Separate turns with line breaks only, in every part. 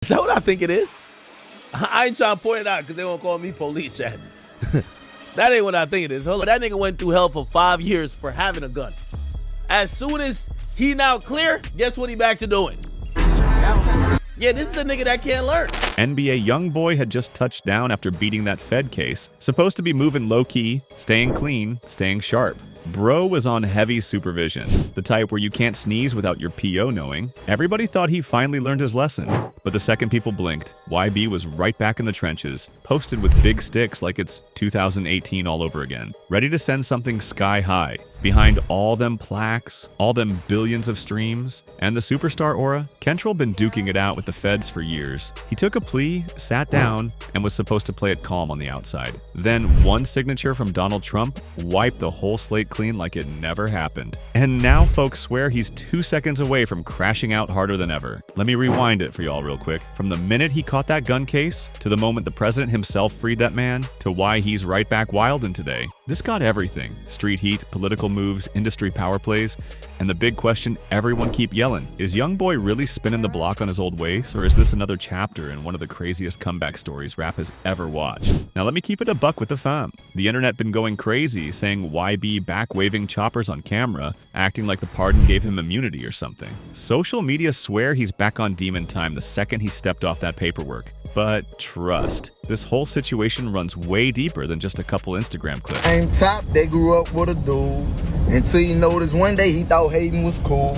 Is that what I think it is? I ain't trying to point it out because they won't call me police chat. That ain't what I think it is. Hold on. That nigga went through hell for 5 years for having a gun. As soon as he now clear, guess what he back to doing? Yeah, this is a nigga that can't learn.
NBA YoungBoy had just touched down after beating that Fed case. Supposed to be moving low-key, staying clean, staying sharp. Bro was on heavy supervision, the type where you can't sneeze without your PO knowing. Everybody thought he finally learned his lesson, but the second people blinked, YB was right back in the trenches, posted with big sticks like it's 2018 all over again, ready to send something sky high. Behind all them plaques, all them billions of streams, and the superstar aura, Kentrell been duking it out with the feds for years. He took a plea, sat down, and was supposed to play it calm on the outside. Then one signature from Donald Trump wiped the whole slate clean like it never happened. And now folks swear he's 2 seconds away from crashing out harder than ever. Let me rewind it for y'all real quick. From the minute he caught that gun case, to the moment the president himself freed that man, to why he's right back wildin' today. This got everything. Street heat, political moves, industry power plays, and the big question everyone keep yelling, is YoungBoy really spinning the block on his old ways, or is this another chapter in one of the craziest comeback stories rap has ever watched? Now let me keep it a buck with the fam. The internet been going crazy, saying YB back waving choppers on camera, acting like the pardon gave him immunity or something. Social media swear he's back on demon time the second he stepped off that paperwork. But trust, this whole situation runs way deeper than just a couple Instagram clips.
Same top, they grew up with a dude. Until you notice one day he thought hating was cool.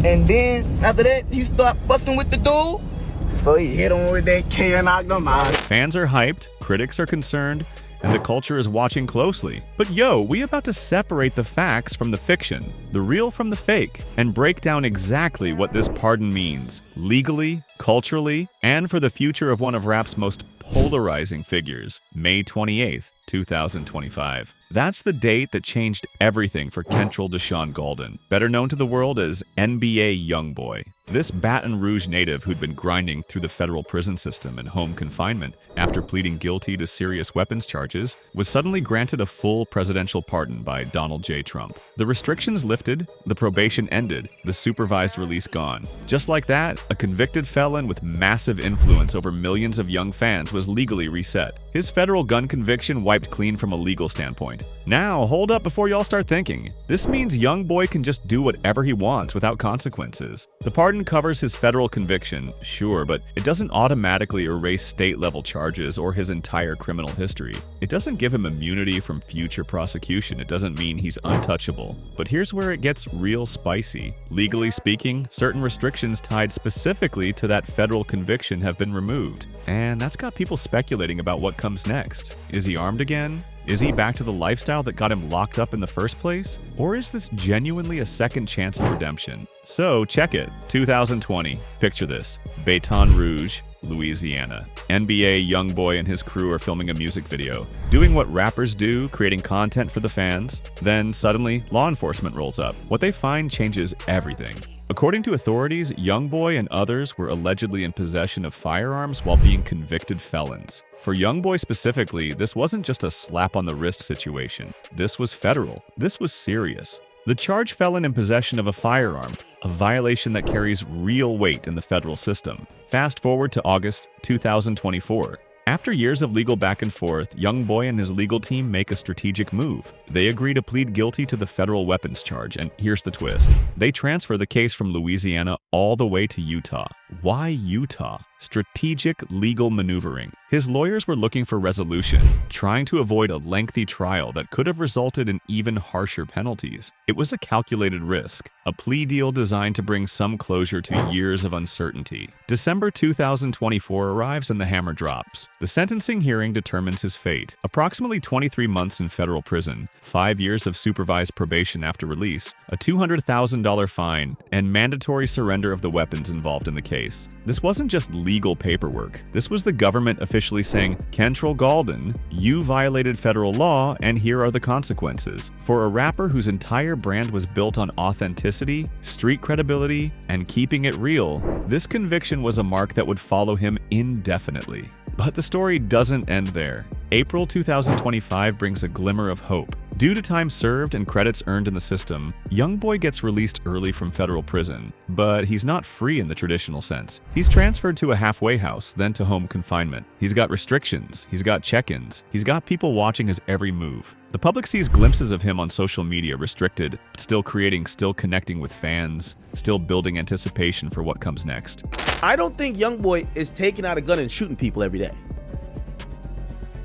And then after that, he started fussing with the dude. So he hit him with that K and knocked him out.
Fans are hyped, critics are concerned, and the culture is watching closely. But yo, we about to separate the facts from the fiction, the real from the fake, and break down exactly what this pardon means, legally, culturally, and for the future of one of rap's most polarizing figures, May 28th, 2025. That's the date that changed everything for Kentrell Deshaun Gaulden, better known to the world as NBA YoungBoy. This Baton Rouge native who'd been grinding through the federal prison system in home confinement after pleading guilty to serious weapons charges was suddenly granted a full presidential pardon by Donald J. Trump. The restrictions lifted, the probation ended, the supervised release gone. Just like that, a convicted felon with massive influence over millions of young fans was legally reset. His federal gun conviction wiped clean from a legal standpoint. Now, hold up before y'all start thinking. This means YoungBoy can just do whatever he wants without consequences. The pardon covers his federal conviction, sure, but it doesn't automatically erase state-level charges or his entire criminal history. It doesn't give him immunity from future prosecution. It doesn't mean he's untouchable. But here's where it gets real spicy. Legally speaking, certain restrictions tied specifically to that federal conviction have been removed. And that's got people speculating about what comes next. Is he armed again? Is he back to the lifestyle that got him locked up in the first place? Or is this genuinely a second chance of redemption? So check it. 2020. Picture this. Baton Rouge, Louisiana. NBA YoungBoy and his crew are filming a music video, doing what rappers do, creating content for the fans. Then suddenly, law enforcement rolls up. What they find changes everything. According to authorities, YoungBoy and others were allegedly in possession of firearms while being convicted felons. For YoungBoy specifically, this wasn't just a slap on the wrist situation. This was federal. This was serious. The charge felon in possession of a firearm, a violation that carries real weight in the federal system. Fast forward to August 2024. After years of legal back and forth, YoungBoy and his legal team make a strategic move. They agree to plead guilty to the federal weapons charge, and here's the twist. They transfer the case from Louisiana all the way to Utah. Why Utah? Strategic legal maneuvering. His lawyers were looking for resolution, trying to avoid a lengthy trial that could have resulted in even harsher penalties. It was a calculated risk, a plea deal designed to bring some closure to years of uncertainty. December 2024 arrives and the hammer drops. The sentencing hearing determines his fate. Approximately 23 months in federal prison, 5 years of supervised probation after release, a $200,000 fine, and mandatory surrender of the weapons involved in the case. This wasn't just legal paperwork. This was the government officially saying, Kentrell Gaulden, you violated federal law and here are the consequences. For a rapper whose entire brand was built on authenticity, street credibility, and keeping it real, this conviction was a mark that would follow him indefinitely. But the story doesn't end there. April 2025 brings a glimmer of hope. Due to time served and credits earned in the system, YoungBoy gets released early from federal prison. But he's not free in the traditional sense. He's transferred to a halfway house, then to home confinement. He's got restrictions, he's got check-ins, he's got people watching his every move. The public sees glimpses of him on social media restricted, but still creating, still connecting with fans, still building anticipation for what comes next.
I don't think YoungBoy is taking out a gun and shooting people every day.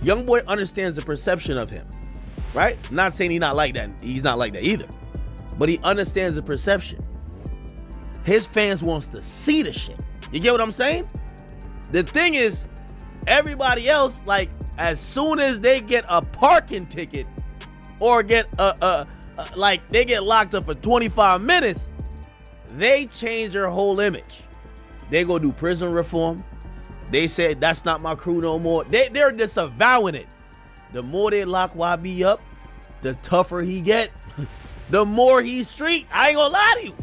YoungBoy understands the perception of him, right? I'm not saying he's not like that. He's not like that either. But he understands the perception. His fans wants to see the shit. You get what I'm saying? The thing is, everybody else, like, as soon as they get a parking ticket or get like they get locked up for 25 minutes, they change their whole image. They go do prison reform. They said, that's not my crew no more. They're disavowing it. The more they lock YB up, the tougher he get. The more he's street. I ain't gonna lie to you.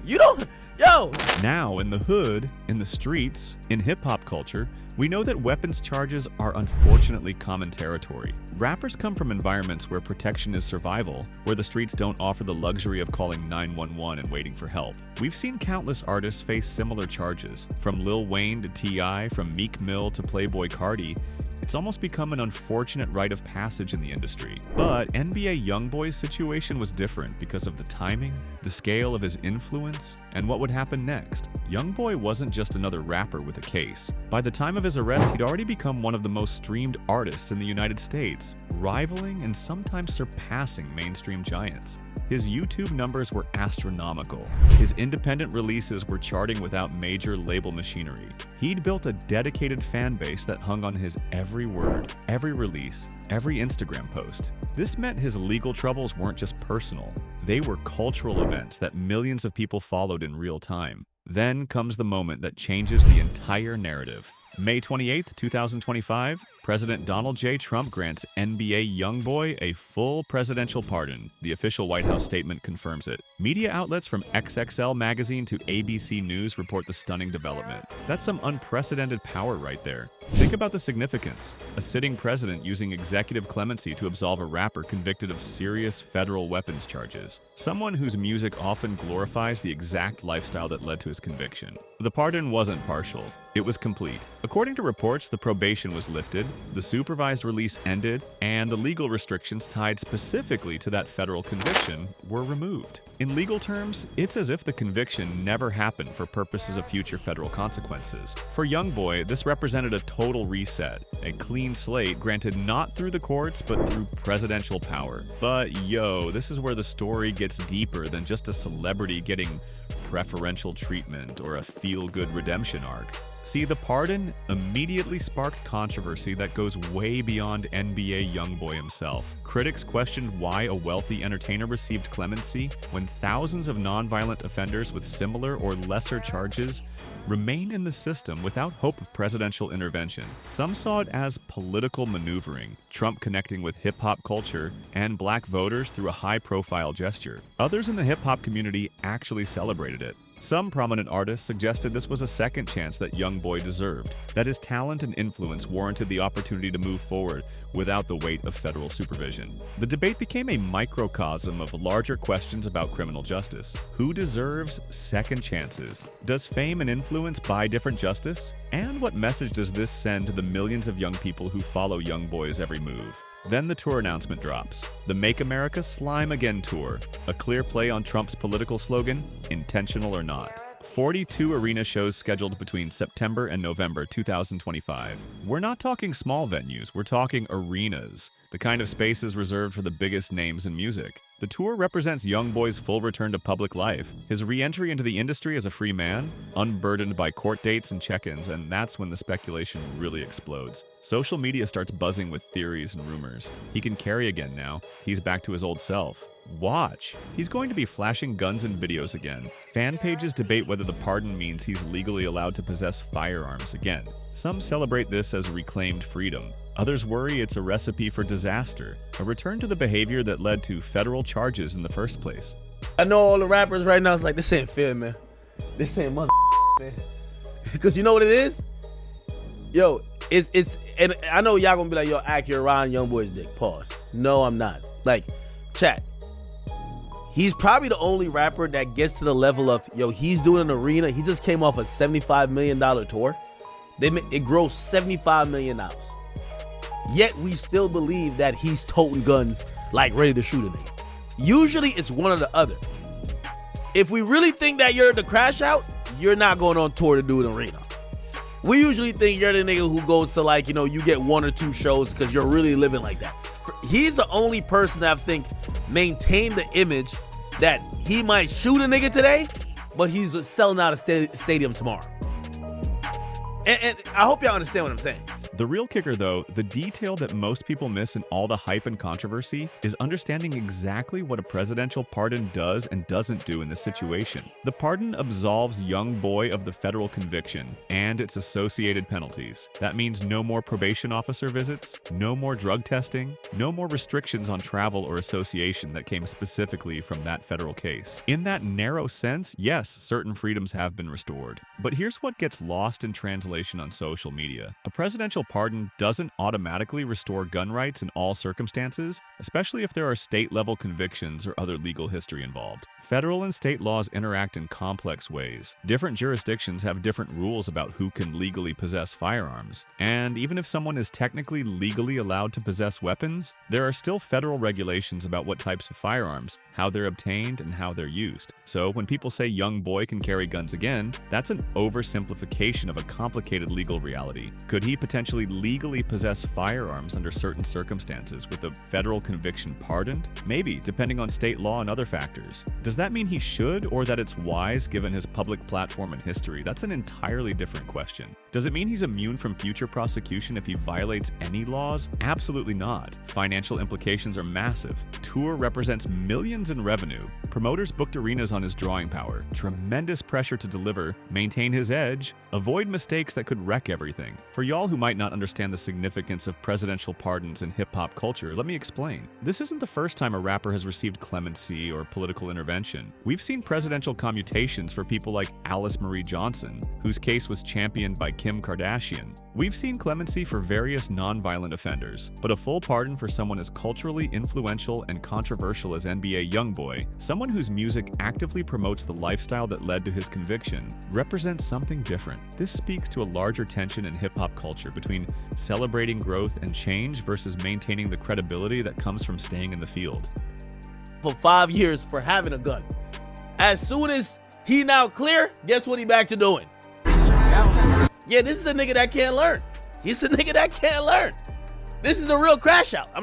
You don't, yo.
Now, in the hood, in the streets, in hip-hop culture, we know that weapons charges are unfortunately common territory. Rappers come from environments where protection is survival, where the streets don't offer the luxury of calling 911 and waiting for help. We've seen countless artists face similar charges, from Lil Wayne to T.I., from Meek Mill to Playboi Carti. It's almost become an unfortunate rite of passage in the industry. But NBA YoungBoy's situation was different because of the timing, the scale of his influence, and what would happen next. YoungBoy wasn't just another rapper with a case. By the time of his arrest, he'd already become one of the most streamed artists in the United States, rivaling and sometimes surpassing mainstream giants. His YouTube numbers were astronomical. His independent releases were charting without major label machinery. He'd built a dedicated fan base that hung on his every word, every release, every Instagram post. This meant his legal troubles weren't just personal. They were cultural events that millions of people followed in real time. Then comes the moment that changes the entire narrative. May 28, 2025, President Donald J. Trump grants NBA YoungBoy a full presidential pardon. The official White House statement confirms it. Media outlets from XXL Magazine to ABC News report the stunning development. That's some unprecedented power right there. Think about the significance. A sitting president using executive clemency to absolve a rapper convicted of serious federal weapons charges. Someone whose music often glorifies the exact lifestyle that led to his conviction. The pardon wasn't partial. It was complete. According to reports, the probation was lifted, the supervised release ended, and the legal restrictions tied specifically to that federal conviction were removed. In legal terms, it's as if the conviction never happened for purposes of future federal consequences. For YoungBoy, this represented a total reset, a clean slate granted not through the courts but through presidential power. But yo, this is where the story gets deeper than just a celebrity getting preferential treatment or a feel-good redemption arc. See, the pardon immediately sparked controversy that goes way beyond NBA YoungBoy himself. Critics questioned why a wealthy entertainer received clemency when thousands of nonviolent offenders with similar or lesser charges remain in the system without hope of presidential intervention. Some saw it as political maneuvering, Trump connecting with hip-hop culture and black voters through a high-profile gesture. Others in the hip-hop community actually celebrated it. Some prominent artists suggested this was a second chance that YoungBoy deserved, that his talent and influence warranted the opportunity to move forward without the weight of federal supervision. The debate became a microcosm of larger questions about criminal justice. Who deserves second chances? Does fame and influence buy different justice? And what message does this send to the millions of young people who follow YoungBoy's every move? Then the tour announcement drops. The Make America Slime Again tour, a clear play on Trump's political slogan, intentional or not. 42 arena shows scheduled between September and November 2025. We're not talking small venues, we're talking arenas, the kind of spaces reserved for the biggest names in music. The tour represents YoungBoy's full return to public life, his re-entry into the industry as a free man, unburdened by court dates and check-ins, and that's when the speculation really explodes. Social media starts buzzing with theories and rumors. He can carry again now. He's back to his old self. Watch! He's going to be flashing guns in videos again. Fan pages debate whether the pardon means he's legally allowed to possess firearms again. Some celebrate this as reclaimed freedom. Others worry it's a recipe for disaster, a return to the behavior that led to federal charges in the first place.
I know all the rappers right now is like, this ain't fair, man. This ain't mother, man. Because you know what it is? Yo, and I know y'all gonna be like, yo, Ak, you're around YoungBoy's dick. Pause. No, I'm not. Like, chat. He's probably the only rapper that gets to the level of, yo, he's doing an arena. He just came off a $75 million tour. It grossed $75 million. Yet we still believe that he's toting guns like ready to shoot a nigga. Usually it's one or the other. If we really think that you're the crash out, you're not going on tour to do an arena. We usually think you're the nigga who goes to, like, you know, you get 1 or 2 shows because you're really living like that. He's the only person that I think maintained the image that he might shoot a nigga today, but he's selling out a stadium tomorrow. And I hope y'all understand what I'm saying.
The real kicker, though, the detail that most people miss in all the hype and controversy is understanding exactly what a presidential pardon does and doesn't do in this situation. The pardon absolves YoungBoy of the federal conviction and its associated penalties. That means no more probation officer visits, no more drug testing, no more restrictions on travel or association that came specifically from that federal case. In that narrow sense, yes, certain freedoms have been restored. But here's what gets lost in translation on social media. A presidential pardon doesn't automatically restore gun rights in all circumstances, especially if there are state-level convictions or other legal history involved. Federal and state laws interact in complex ways. Different jurisdictions have different rules about who can legally possess firearms. And even if someone is technically legally allowed to possess weapons, there are still federal regulations about what types of firearms, how they're obtained, and how they're used. So when people say YoungBoy can carry guns again, that's an oversimplification of a complicated legal reality. Could he potentially legally possess firearms under certain circumstances with a federal conviction pardoned? Maybe, depending on state law and other factors. Does that mean he should, or that it's wise given his public platform and history? That's an entirely different question. Does it mean he's immune from future prosecution if he violates any laws? Absolutely not. Financial implications are massive. Tour represents millions in revenue. Promoters booked arenas on his drawing power. Tremendous pressure to deliver, maintain his edge, avoid mistakes that could wreck everything. For y'all who might not understand the significance of presidential pardons in hip-hop culture, let me explain. This isn't the first time a rapper has received clemency or political intervention. We've seen presidential commutations for people like Alice Marie Johnson, whose case was championed by Kim Kardashian. We've seen clemency for various non-violent offenders, but a full pardon for someone as culturally influential and controversial as NBA YoungBoy, someone whose music actively promotes the lifestyle that led to his conviction, represents something different. This speaks to a larger tension in hip-hop culture between celebrating growth and change versus maintaining the credibility that comes from staying in the field.
For 5 years for having a gun. As soon as he now clear, guess what he back to doing? Yeah, this is a nigga that can't learn. He's a nigga that can't learn. This is a real crash out. I'm